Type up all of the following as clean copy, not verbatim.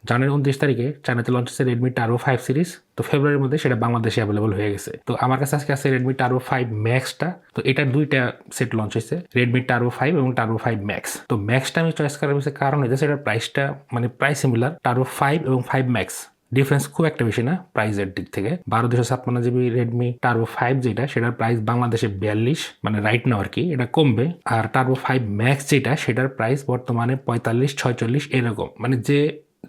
জানুয়ারি 29 তারিখে চায়নাতে লঞ্চ হচ্ছে রেডমি টার্বো 5 সিরিজ। তো ফেব্রুয়ারির মধ্যে সেটা বাংলাদেশে অ্যাভেলেবল হয়ে গেছে। তো আমার কাছে আজকে আছে রেডমি টার্বো 5 ম্যাক্সটা। তো এটার দুইটা সেট লঞ্চ হয়েছে, রেডমি টার্বো 5 এবং টার্বো 5 ম্যাক্স। তো ম্যাক্সটা আমি চয়েস করার পিছনে কারণ হচ্ছে সেটার প্রাইসটা মানে প্রাইস সিমিলার, টার্বো 5 এবং 5 ম্যাক্স ডিফারেন্স খুব একটা বেশি না প্রাইসের দিক থেকে। 1256 জিবি রেডমি টার্বো 5 যেটা, সেটার প্রাইস বাংলাদেশে 42, মানে রাইট নাও আর কি, এটা কমবে। আর টার্বো 5 ম্যাক্স যেটা, সেটার প্রাইস বর্তমানে 45-46 এরকম, মানে যে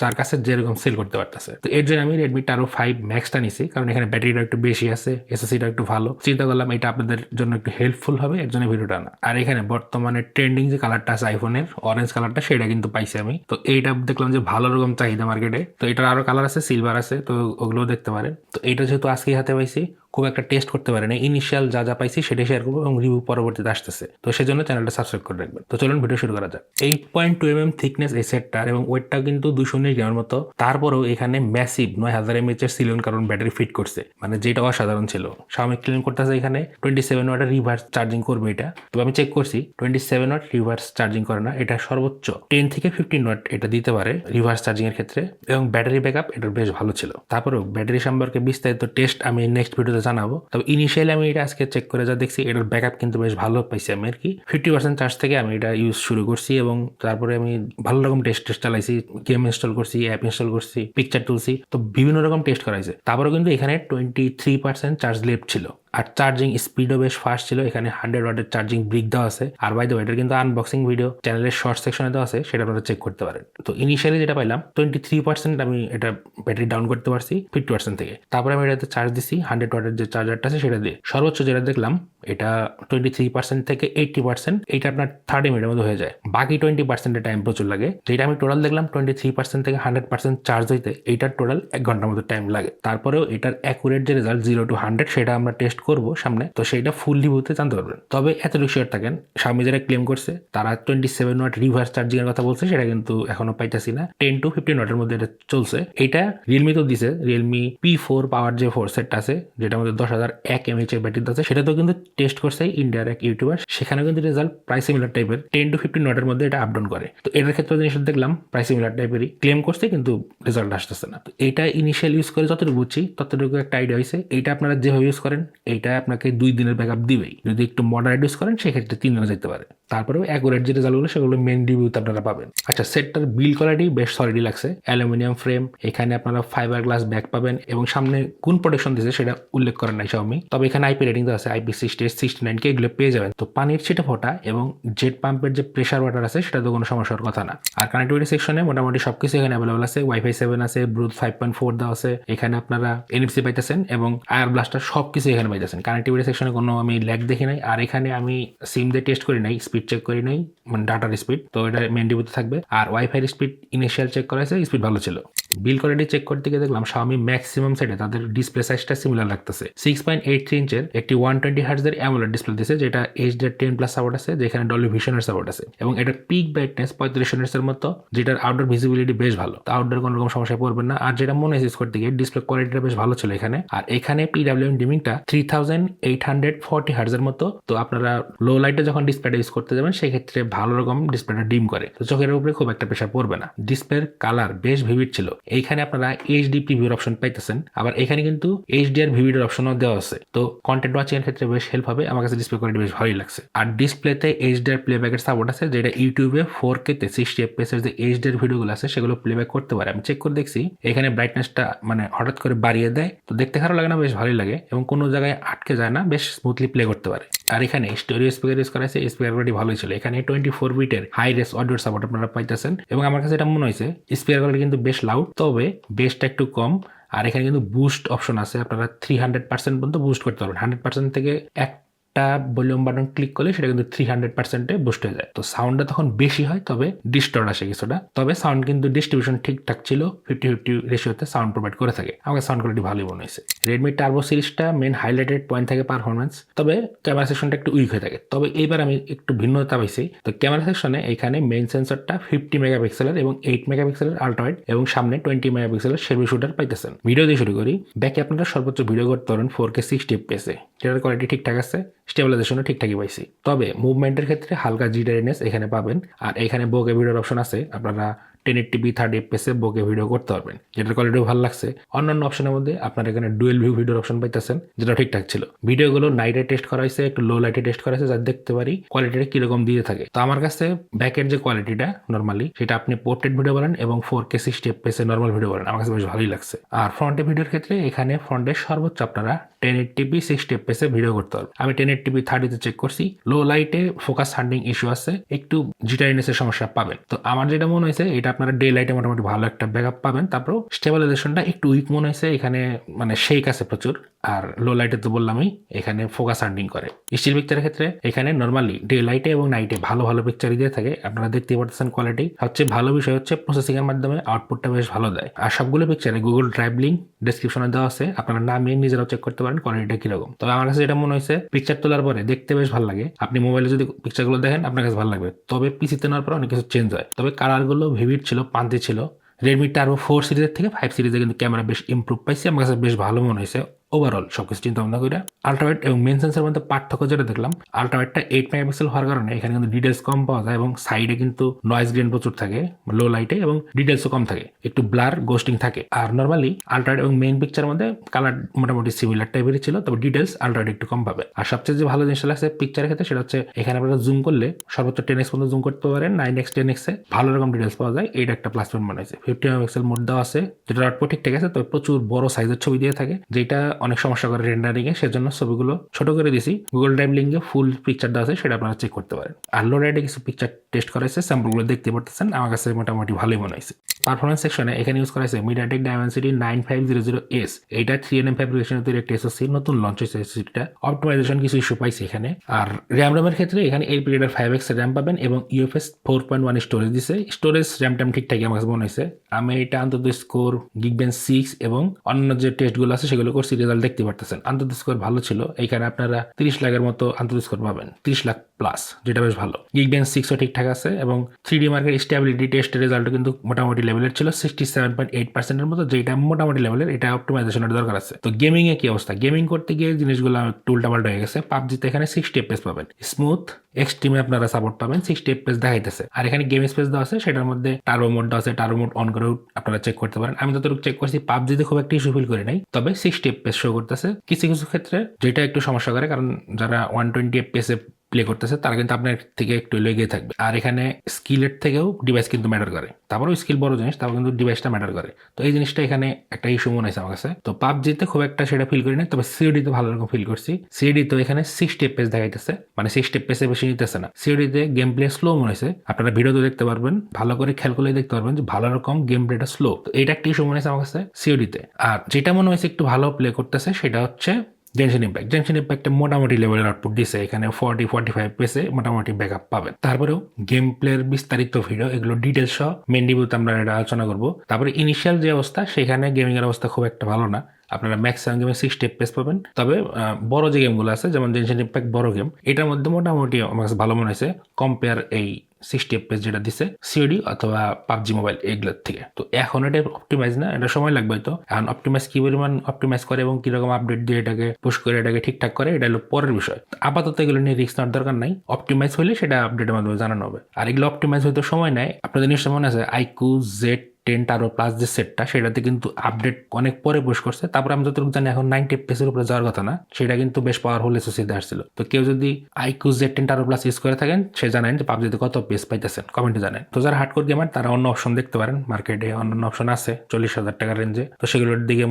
যার কাছে যেরকম সেল করতে পারতেছে। তো এর জন্য আমি রেডমি টার্বো 5 ম্যাক্সটা নিছি, কারণ এখানে ব্যাটারিটা একটু বেশি আছে, এসএসডিটা একটু ভালো। চিন্তা করলাম এটা আপনাদের জন্য একটু হেল্পফুল হবে, এর জন্য ভিডিওটা না। আর এখানে বর্তমানে ট্রেন্ডিং যে কালারটা আছে আইফোনের, অরেঞ্জ কালারটা, সেটা কিন্তু পাইছি আমি। তো এইটা দেখলাম যে ভালো রকম চাহিদা মার্কেটে। তো এটার আরো কালার আছে, সিলভার আছে, তো ওগুলোও দেখতে পারেন। তো এইটা যেহেতু আজকেই হাতে পাইছি, খুব একটা টেস্ট করতে পারেন, ইনিশিয়াল যা যা পাইছি সেটাই শেয়ার করবো এবং রিভিউ পরবর্তীতে আসতেছে। তো সেজন্য চ্যানেলটা সাবস্ক্রাইব করে রাখবেন। তো চলুন ভিডিও শুরু করা যাক। 8.2 mm থিকনেস এই সেটটার এবং ওয়েটটা কিন্তু 219 গ্রামের মতো। তারপরেও এখানে ম্যাসিভ 9000 mAh এর সিলিকন কার্বন ব্যাটারি ফিট করছে, মানে যেটা অসাধারণ ছিল। Xiaomi ক্লেম করতেছে এখানে 27 ওয়াটের রিভার্স চার্জিং করবে এটা। তো আমি চেক করছি 27 ওয়াট রিভার্স চার্জিং করে না, এটা সর্বোচ্চ 10 থেকে 15 ওয়াট এটা দিতে পারে রিভার্স চার্জিং এর ক্ষেত্রে, এবং ব্যাটারি ব্যাকআপ এটার বেশ ভালো ছিল। তারপরেও ব্যাটারি সম্পর্কে বিস্তারিত টেস্ট আমি নেক্সট ভিডিওতে জানাবো। তবে ইনিশিয়ালি আমি এটা আজকে চেক করে যা দেখছি, এটার ব্যাকআপ কিন্তু বেশ ভালো পাইছি আমি আর কি। 50% চার্জ থেকে আমি এটা ইউজ শুরু করছি এবং তারপরে আমি ভালো রকম টেস্ট চালাইছি, গেম ইনস্টল করছি, অ্যাপ ইনস্টল করছি, পিকচার তুলছি, তো বিভিন্ন রকম টেস্ট করাইছে। তারপরে কিন্তু এখানে 23% চার্জ লেফট ছিল। আর চার্জিং স্পিডও বেশ ফাস্ট ছিল। এখানে 100 ওয়াটের চার্জিং ব্রিক দেওয়া আছে। আর বাই দ্য ওয়ে এটার কিন্তু আনবক্সিং ভিডিও চ্যানেলের শর্ট সেকশনে দেওয়া আছে, সেটা আপনারা চেক করতে পারেন। তো ইনিশিয়ালি যেটা পাইলাম 23% আমি এটা ব্যাটারি ডাউন করতে পারছি 50% থেকে। তারপরে আমি এটাতে চার্জ দিছি 100 ওয়াটের যে চার্জারটা আছে সেটা দিয়ে। সর্বোচ্চ যেটা দেখলাম এটা 23% থেকে 80%, এটা আপনার 30 মিনিটের মধ্যে হয়ে যায়। বাকি 20% টাইম প্রচুর লাগে। যেটা আমি টোটাল দেখলাম 23% থেকে 100% চার্জ হইতে এইটার টোটাল 1 ঘন্টার মতো টাইম লাগে। তারপরেও এটার অ্যাকুরেট যে রেজাল্ট 0 to 100 সেটা আমরা টেস্ট করব সামনে, তো সেইটা ফুল রিভিউতে জানতে পারবেন। তবে এতটুকু শিওর থাকেন, Xiaomi যারা ক্লেম করছে তারা 27 ওয়াট রিভার্স চার্জিং এর কথা বলছে, সেটা কিন্তু এখনো পাইতাছি না। 10 to 15 ওয়াটের মধ্যে এটা চলছে। এটা রিয়েলমি তো দিছে, রিয়েলমি P4 পাওয়ার যে 4 সেটটা আছে, যেটার মধ্যে 10,001 mAh এর ব্যাটারি আছে, সেটা তো কিন্তু টেস্ট করছে ইন্ডিয়ার এক ইউটিউবার, সেখানে কিন্তু রেজাল্ট প্রায় সিমিলার টাইপের, 10 to 15 ওয়াটের মধ্যে এটা আপডাউন করে। তো এটার ক্ষেত্রে জিনিসটা দেখলাম প্রায় সিমিলার টাইপেরই ক্লেম করছে, কিন্তু রেজাল্ট আসতেছে না। তো এটা ইনিশিয়াল ইউজ করে যতটুকু বুঝছি ততটুকু একটা আইডিয়া হয়েছে। এইটা আপনারা যেভাবে ইউজ করেন এইটা আপনাকে 2 দিনের ব্যাকআপ দিবেই। যদি একটু মডারেট ইউজ করেন সেক্ষেত্রে 3 দিনে যেতে পারে। তারপরেও অ্যাকুরেট যে রেজাল্টগুলো সেগুলো মেন রিভিউতে আপনারা পাবেন। আচ্ছা, সেটটার বিল্ড কোয়ালিটি বেশ সলিডই লাগছে। অ্যালুমিনিয়াম ফ্রেম, এখানে আপনারা ফাইবার গ্লাস ব্যাক পাবেন এবং সামনে কোন প্রোটেকশন দিয়েছে সেটা উল্লেখ করেন নাই Xiaomi। তবে এখানে আইপি রেটিং আছে IP68, 69K, এগুলো পেয়ে যাবেন। তো পানির ছিটে ফোটা এবং জেট পাম্পের যে প্রেসার ওয়াটার আছে সেটা তো কোনো সমস্যার কথা না। আর কানেক্টিভিটি সেকশনে মোটামুটি সবকিছু এখানে অ্যাভেলেবল আছে। ওয়াইফাই 7 আছে, ব্লুটুথ 5.4 দেওয়া আছে, এখানে আপনারা NFC পাইতেছেন এবং আয়ার ব্লাস্টার সবকিছু এখানে পাইতেছেন। কানেক্টিভিটি সেকশনে কোনো আমি ল্যাগ দেখি নাই। আর এখানে আমি সিম দিয়ে টেস্ট করি নাই, স্পিড চেক করি নাই, মানে ডাটার স্পিড, তো এটা মেন রিভিউতে থাকবে। আর ওয়াইফাইয়ের স্পিড ইনিশিয়াল চেক করা হয়েছে, স্পিড ভালো ছিল। বিল কোয়ালিটি চেক করতে গিয়ে দেখলাম Xiaomi ম্যাক্সিমাম সেটে তাদের ডিসপ্লে সাইজটা সিমিলার লাগতেছে। 6.83 ইঞ্চের একটি 120 হার্টজের অ্যামোলেড ডিসপ্লে দিয়েছে, যেটা HDR10+ সাপোর্ট আছে, যেখানে ডলবি ভিশনের সাপোর্ট আছে, এবং এটা পিক ব্রাইটনেস 35 নিটসের মতো, যেটার আউটডোর ভিজিবিলিটি বেশ ভালো। তো আউটডোর কোনো রকম সমস্যায় পড়বেন না। আর যেটা মনে ইউজ করতে গিয়ে ডিসপ্লে কোয়ালিটিটা বেশ ভালো ছিল এখানে। আর এখানে PWM ডিমিংটা 3840 হার্টজের মতো। তো আপনারা লো লাইটে যখন ডিসপ্লেটা ইউজ করতে যাবেন সেক্ষেত্রে ভালো রকম ডিসপ্লেটা ডিম করে, তো চোখের উপরে খুব একটা প্রেশার পড়বে না। ডিসপ্লের কালার বেশ ভিভিড ছিল। এইখানে আপনারা HD প্রিভিউর অপশন পাইতেছেন, আবার এখানে কিন্তু HDR ভিভিড অপশনও দেওয়া আছে। তো কন্টেন্ট ওয়াচিং এর ক্ষেত্রে বেশ হেল্প হবে। আমার কাছে ডিসপ্লে কোয়ালিটি বেশ ভালোই লাগছে। আর ডিসপ্লেতে HDR প্লেব্যাকের সাপোর্ট আছে, যেটা ইউটিউবে 4K তে 60 FPS এর যে HDR ভিডিওগুলো আছে সেগুলো প্লেব্যাক করতে পারে। আমি চেক করে দেখছি, এখানে ব্রাইটনেসটা মানে হঠাৎ করে বাড়িয়ে দেয়, তো দেখতে খারাপ লাগে না, বেশ ভালোই লাগে এবং কোনো জায়গায় আটকে যায় না, বেশ স্মুথলি প্লে করতে পারে। আর এখানে স্টোরিও স্পিকার ইউজ করা আছে, স্পিকার কোয়ালিটি ভালোই ছিল। এখানে 24 বিটের হাই রেস অডিওর সাপোর্ট আপনারা পাইতেছেন এবং আমার কাছে এটা মনে হয়েছে স্পিকার কোয়ালিটি কিন্তু বেশ লাউড, তবে বেসটা একটু কম। আর এখানে কিন্তু বুস্ট অপশন আছে, আপনারা 300% পর্যন্ত বুস্ট করতে পারবেন। 100% থেকে একটা ভলিউম বাটন ক্লিক করলে সেটা কিন্তু 300%-এ বুস্ট হয়ে যায়। তো সাউন্ডটা তখন বেশি হয়, তবে ডিস্টর্ট আসে কিছুটা। তবে সাউন্ড কিন্তু ডিস্ট্রিবিউশন ঠিকঠাক ছিল, 50-50 রেশিওতে সাউন্ড প্রোভাইড করে থাকে। আমাকে সাউন্ড কোয়ালিটি ভালোই মনে হয়েছে। রেডমি টার্বো সিরিজটা মেন হাইলাইটেড পয়েন্ট থাকে পারফরমেন্স, তবে ক্যামেরা সেকশনটা একটু উইক হয়ে থাকে। তবে এইবার আমি একটু ভিন্নতা পাইছি। তো ক্যামেরা সেকশনে এখানে মেইন সেন্সরটা 50 মেগাপিক্সেলের এবং 8 মেগাপিক্সেলের আল্ট্রাওয়াইড এবং সামনে 20 মেগাপিক্সেলের সেলফি শুটার পাইতেছেন। ভিডিও দিয়ে শুরু করি। ব্যাকে আপনারা সর্বোচ্চ ভিডিও করতে পারেন 4K 60 FPS এ, যেটার কোয়ালিটি ঠিকঠাক আছে, স্টেবিলাইজেশনও ঠিকঠাকই পাইছি। তবে মুভমেন্টের ক্ষেত্রে হালকা জিটারিনেস এখানে পাবেন। আর এখানে বোকে ভিডিওর অপশন আছে, আপনারা 1080p 30 fps বোকে ভিডিও করতে পারবেন, যেটার কোয়ালিটিও ভালো লাগছে। অন্যান্য অপশনের মধ্যে আপনার এখানে ডুয়েল ভিউ ভিডিওর অপশন পাইতেছেন, যেটা ঠিকঠাক ছিল। ভিডিওগুলো নাইটে টেস্ট করা হয়েছে, একটু লো লাইটে টেস্ট করা হয়েছে, যাতে দেখতে পারি কোয়ালিটিটা কিরকম দিয়ে থাকে। তো আমার কাছে ব্যাকের যে কোয়ালিটিটা নর্মালি, সেটা আপনি পোর্ট্রেট ভিডিও বলেন এবং 4K 60 fps নর্মাল ভিডিও বলেন, আমার কাছে বেশ ভালোই লাগছে। আর ফ্রন্টে ভিডিওর ক্ষেত্রে এখানে ফ্রন্টের সর্বোচ্চ আপনারা 1080p 60 fps ভিডিও করতে পারবেন। আমি 1080p 30 চেক করছি, লো লাইটে ফোকাস হান্ডিং ইস্যু আছে, একটু জিটারিনেসের সমস্যা পাবেন। তো আমার যেটা মনে হয়েছে, এটা আপনারা ডে লাইটে মোটামুটি ভালো একটা ব্যাকআপ পাবেন। তারপর স্টেবিলাইজেশনটা একটু উইক মনে হয়েছে, এখানে মানে শেক আছে প্রচুর। আর লো লাইটে তো বললামই এখানে ফোকাস হান্ডিং করে। স্টিল পিকচারের ক্ষেত্রে এখানে নর্মালি ডে লাইটে এবং নাইটে ভালো ভালো পিকচারই দিয়ে থাকে, আপনারা দেখতেই পারতেছেন কোয়ালিটি। সবচেয়ে ভালো বিষয় হচ্ছে প্রসেসিং এর মাধ্যমে আউটপুটটা বেশ ভালো দেয়। আর সবগুলো পিকচারে গুগল ড্রাইভ লিঙ্ক ডেসক্রিপশনে দেওয়া আছে, আপনারা নামিয়ে নিজেরাও চেক করতে পারেন কোয়ালিটিটা কিরকম। তবে আমার কাছে যেটা মনে হয়েছে, পিকচার তোলার পরে দেখতে বেশ ভালো লাগে। আপনি মোবাইলে যদি পিকচারগুলো দেখেন আপনার কাছে ভালো লাগবে, তবে পিসিতে নেওয়ার পর অনেক কিছু চেঞ্জ হয়। তবে কালারগুলো ভিভিড ছিল, পান্তি ছিল। রেডমি টার্বো 4 সিরিজের থেকে 5 সিরিজে কিন্তু ক্যামেরা বেশ ইমপ্রুভ পাইছে, আমার কাছে বেশ ভালো মনে হয়েছে ওভারঅল সবকিছু চিন্তা ভাবনা করে। আল্ট্রাওয়াইড এবং মেন সেন্সের মধ্যে পার্থক্য যেটা দেখলাম, আল্ট্রাওয়াইডটা 8 মেগাপিক্সেল হওয়ার কারণে এখানে কিন্তু ডিটেলস কম পাওয়া যায় এবং সাইডে কিন্তু নয়েজ গ্রেন প্রচুর থাকে লো লাইটে, এবং ডিটেলসও কম থাকে, একটু ব্লার গোস্টিং থাকে। আর নর্মালি আল্ট্রাওয়াইড এবং মেইন পিকচারের মধ্যে কালার মোটামুটি সিমিলার টাইপেরই ছিল, তবে ডিটেলস আল্ট্রাওয়াইড একটু কম পাবে। আর সবচেয়ে যে ভালো জিনিসটা লাগছে পিকচারের ক্ষেত্রে, সেটা হচ্ছে এখানে আপনারা জুম করলে সর্বোচ্চ 10x পর্যন্ত জুম করতে পারেন, 9x 10x এ ভালো রকম ডিটেলস পাওয়া যায়। এইটা একটা প্লাস পয়েন্ট মনে হয়েছে। 50 মেগাপিক্সেল মোড দেওয়া আছে, যেটা আউটপুট ঠিকঠাক আছে, তবে প্রচুর বড় সাইজের ছবি দিয়ে থাকে, যেটা অনেক সমস্যা করে রেন্ডারিংয়ে। সেজন্য ছবিগুলো ছোট করে দিছি। গুগল ড্রাইভ লিঙ্কে ফুল পিকচার দেওয়া আছে, সেটা আপনারা চেক করতে পারেন। আর লো লাইটে কিছু পিকচার টেস্ট করা হয়েছে, স্যাম্পলগুলো দেখতে পারতেছেন, আমার কাছে মোটামুটি ভালোই মনে হয়েছে। পারফরমেন্স সেকশনে এখানে ইউজ করা হয়েছে MediaTek Dimensity 9500S, এইটা 3nm ফ্যাব্রিকেশনের তৈরি একটা এসওসি, নতুন লঞ্চ হয়েছে এসওসিটা। অপটিমাইজেশন কিছু ইস্যু পাইছে এখানে। আর র্যামের ক্ষেত্রে এখানে 8 পিরিয়ডের 5x র্যাম পাবেন এবং UFS 4.1 স্টোরেজ দিছে। স্টোরেজ র্যাম ট্যাম ঠিকঠাকই আমার কাছে মনে হয়েছে। আমি এটা আন্তর্দ স্কোর, Geekbench 6 এবং অন্য যে টেস্টগুলো আছে সেগুলো করছি, রেজাল্ট দেখতে পারতেছেন। আন্তর্দ স্কোর ভালো ছিল, এইখানে আপনারা 30 লাখের মতো আন্তর্দ স্কোর পাবেন, 30 লাখ প্লাস, যেটা বেশ ভালো। Geekbench 6ও ঠিকঠাক আছে এবং 3D মার্কের স্টেবিলিটি টেস্টের রেজাল্টও কিন্তু মোটামুটি লেভেলের ছিল, 67.8%-এর মতো, যেটা মোটামুটি লেভেলের। এটা অপটিমাইজেশনের দরকার আছে। তো গেমিং এ কি অবস্থা? গেমিং করতে গিয়ে জিনিসগুলো একটু উল্টাপাল্টা হয়ে গেছে। পাবজিতে এখানে 60 FPS পাবেন, স্মুথ এক্সট্রিমে আপনারা সাপোর্ট পাবেন, 60 FPS দেখাইতেছে। আর এখানে গেম স্পেস দেওয়া আছে, সেটার মধ্যে টার্বো মোড দেওয়া আছে, টার্বো মোড অন করেও আপনারা চেক করতে পারেন। আমি যতটুকু চেক করছি পাবজিতে খুব একটা ইস্যু ফিল করি নাই, তবে 60 FPS শো করতেছে কিছু কিছু ক্ষেত্রে, যেটা একটু সমস্যা করে, কারণ যারা 120 FPS এ প্লে করতেছে তারা কিন্তু আপনার থেকে একটু লেগে থাকবে। আর এখানে স্কিলের থেকেও ডিভাইস কিন্তু ম্যাটার করে। তারপরেও স্কিল বড় জিনিস, তারপর কিন্তু ডিভাইসটা ম্যাটার করে। তো এই জিনিসটা এখানে একটা ইস্যু মনে হয়েছে আমার কাছে। তো পাবজিতে খুব একটা সেটা ফিল করি না, তবে সিওডিতে ভালো রকম ফিল করছি। সিওডি তো এখানে 60 FPS দেখাইতেছে, মানে 60 FPS এ বেশি নিতেছে না। সিওডিতে গেম প্লে স্লো মনে হয়েছে, আপনারা ভিডিওতে দেখতে পারবেন, ভালো করে খেয়াল করলে দেখতে পারবেন যে ভালো রকম গেম প্লেটা স্লো। তো এটা একটা ইস্যু মনে হয়েছে আমার কাছে সিওডিতে। আর যেটা মনে হয়েছে একটু ভালো প্লে করতেছে, সেটা হচ্ছে জেনশন ইম্প্যাক্টে মোটামুটি লেভেলের আউটপুট দিছে। এখানে 40-45 পেসে মোটামুটি ব্যাকআপ পাবেন। তারপরেও গেম প্লের বিস্তারিত ভিডিও, এগুলো ডিটেলস সহ মেন রিভিউতে আমরা এটা আলোচনা করবো। তারপরে ইনিশিয়াল যে অবস্থা, সেখানে গেমিং এর অবস্থা খুব একটা ভালো না। আপনারা ম্যাক্সিমাম গেমে 60 FPS পাবেন। তবে বড় যে গেমগুলো আছে, যেমন জেনশন ইম্প্যাক্ট বড় গেম, এটার মধ্যে মোটামুটি আমার কাছে ভালো মনে হয়েছে কম্পেয়ার এই 60 FPS যেটা দিছে সিওডি অথবা পাবজি মোবাইল এগুলোর থেকে। তো এখন এটা অপটিমাইজ না, এটা সময় লাগবে। তো এখন অপটিমাইজ কি পরিমাণ অপটিমাইজ করে এবং কিরকম আপডেট দিয়ে এটাকে পুশ করে এটাকে ঠিকঠাক করে, এটা হলো পরের বিষয়। আপাতত এগুলো নিয়ে রিস্ক নেওয়ার দরকার নাই। অপটিমাইজ হলে সেটা আপডেটের মাধ্যমে জানানো হবে। আর এগুলো অপটিমাইজ হয়তো সময় নেয়। আপনাদের নিশ্চয় মনে আছে iQOO Z10 টার্বো প্লাস যে সেটটা, সেটাতে কিন্তু আপডেট অনেক পরে পুশ করছে। তারপর আমি যতটুকু জানি এখন 90 FPS এর উপরে যাওয়ার কথা না, সেটা কিন্তু বেশ পাওয়ারফুল এসওসিতে আসছিল। তো কেউ যদি iQOO Z10 turbo plus use করে থাকেন, সে জানেন যে পাবজিতে কত FPS পাইতেছেন, কমেন্টে জানেন। তো যারা হার্ডকোর গেমার, তারা অন্য অপশন দেখতে পারেন। মার্কেটে অন্যান্য অপশন আছে 40,000 টাকার রেঞ্জে, তো সেগুলোর দিকে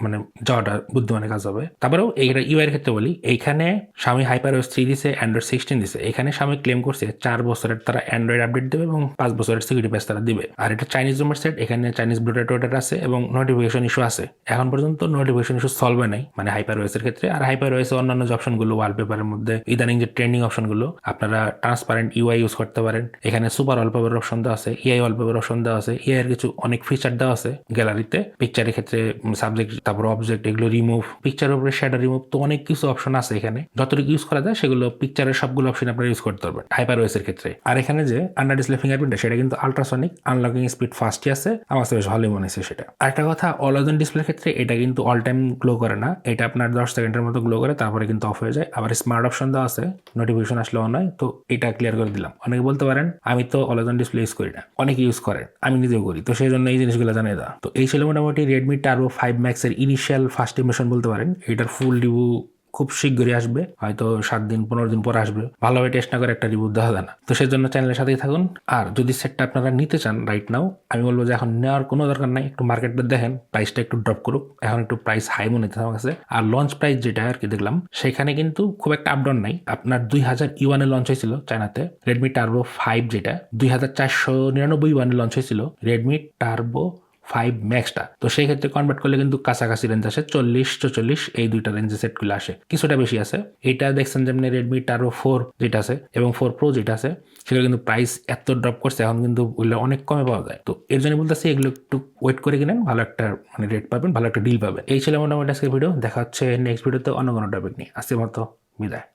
মানে যাওয়াটা বুদ্ধিমানের কাজ হবে। তারপরেও এইটা ইউআই এর ক্ষেত্রে বলি, এইখানে Xiaomi HyperOS 3 দিছে, Android 16 দিছে। এখানে Xiaomi ক্লেম করছে 4 বছরের তারা অ্যান্ড্রয়েড আপডেট দেবে এবং 5 বছরের সিকিউরিটি প্যাচ তারা দিবে। আর এটা চাইনিজ রুমের সেট, এখানে চাইনিজ ব্লুটুথ আছে এবং নোটিফিকেশন ইস্যু আছে। এখন পর্যন্ত নোটিফিকেশন ইস্যু সলভ হয় নাই, মানে HyperOS এর ক্ষেত্রে। আর HyperOS এর অন্যান্য যে অপশনগুলো, ওয়ালপেপারের মধ্যে ইদানিং যে ট্রেন্ডিং অপশনগুলো, আপনারা ট্রান্সপারেন্ট ইউআই ইউজ করতে পারেন। এখানে সুপার ওয়ালপেপার অপশন দেওয়া আছে, এআই ওয়ালপেপার অপশন দেওয়া আছে, এআই এর কিছু অনেক ফিচার দেওয়া আছে গ্যালারিতে। পিকচারের ক্ষেত্রে সাবজেক্ট, তারপর অবজেক্ট, এগুলো রিমুভ, পিকচারের উপরে শ্যাডো রিমুভ, তো অনেক কিছু অপশন আছে এখানে। যতটুকু ইউজ করা যায় সেগুলো পিকচারের সবগুলো অপশন আপনারা ইউজ করতে পারবেন HyperOS এর ক্ষেত্রে। আর এখানে যে আন্ডার ডিসপ্লে ফিঙ্গারপ্রিন্ট, সেটা কিন্তু আলট্রাসনিক, আনলকিং স্পিড ফাস্টই আছে আমার কাছে বেশ ভালোই মনে হয়েছে সেটা। আরেকটা কথা, অলাজন ডিসপ্লের ক্ষেত্রে এটা কিন্তু অল টাইম গ্লো করে না, এটা আপনার 10 সেকেন্ডের মতো গ্লো করে তারপরে কিন্তু অফ হয়ে যায়। আবার স্মার্ট অপশন দেওয়া আছে, নোটিফিকেশন আসলে অন হয়, তো এটা ক্লিয়ার করে দিলাম। অনেকে বলতে পারেন আমি তো অলাজন ডিসপ্লে ইউজ করি না, অনেকে ইউজ করেন, আমি নিজেও করি, তো সেই জন্য এই জিনিসগুলো জানিয়ে দেওয়া। তো এই ছিল মোটামুটি রেডমি টার্বো 5 ম্যাক্সের ইনিশিয়াল ফার্স্ট ইমপ্রেশন বলতে পারেন। এটার ফুল রিভিউ খুব শীঘ্রই আসবে, হয়তো 7 দিন 15 দিন পর আসবে। ভালোভাবে টেস্ট না করে একটা রিভিউ দেওয়া যায় না, তো সেই জন্য চ্যানেলের সাথেই থাকুন। আর যদি সেটটা আপনারা নিতে চান রাইট নাও, আমি বলবো যে এখন নেওয়ার কোনো দরকার নাই, একটু মার্কেটটা দেখেন, প্রাইসটা একটু ড্রপ করুক, এখন একটু প্রাইস হাই মনে হচ্ছে আমার কাছে। আর লঞ্চ প্রাইস যেটা আর কি দেখলাম, সেখানে কিন্তু খুব একটা আপডাউন নাই। আপনার 2000 ইউয়ানে লঞ্চ হয়েছিল চায়নাতে রেডমি টার্বো 5, যেটা 2499 ইউয়ানে লঞ্চ হয়েছিল রেডমি টার্বো 5 ম্যাক্সটা। তো সেই ক্ষেত্রে কনভার্ট করলে কিন্তু কাছাকাছি রেঞ্জ আসে, 40-44 এই দুইটা রেঞ্জে সেটগুলো আসে, কিছুটা বেশি আছে। এটা দেখছেন যেমনি রেডমি টার্বো 4 যেটা আছে এবং 4 প্রো যেটা আছে, সেগুলো কিন্তু প্রাইস এত ড্রপ করছে, এখন কিন্তু ওগুলো অনেক কমে পাওয়া যায়। তো এর জন্য বলতেছি এগুলো একটু ওয়েট করে কিনেন, ভালো একটা মানে রেট পাবেন, ভালো একটা ডিল পাবেন। এই ছিল মোটামুটি আজকের ভিডিও। দেখা হচ্ছে নেক্সট ভিডিওতে অন্য কোনো টপিক নিয়ে। আজকের মতো বিদায়।